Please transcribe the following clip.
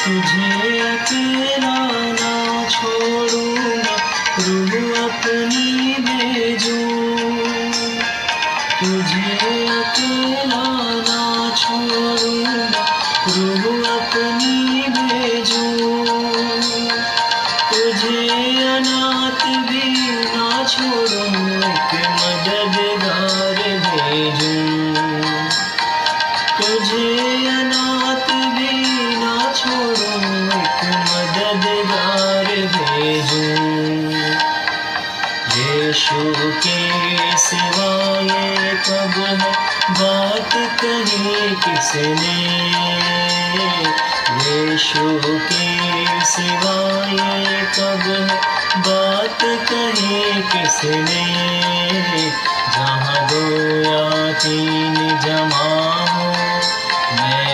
तुझे अकेला ना छोड़ूंगा, रूह अपनी भेजूं। तुझे अकेला ना छोड़ूंगा, रूह अपनी भेजूं। तुझे अनाथ भी ना छोड़ूं, एक मददगार भेजूं। तुझे अनाथ भी ना छोड़ूं, एक मददगार भेजूं। यीशु के सिवा ये कब है बात कही किसने? यीशु के सिवा ये कब है बात कही किसने? जहाँ दो या तीन जमा हो, मैं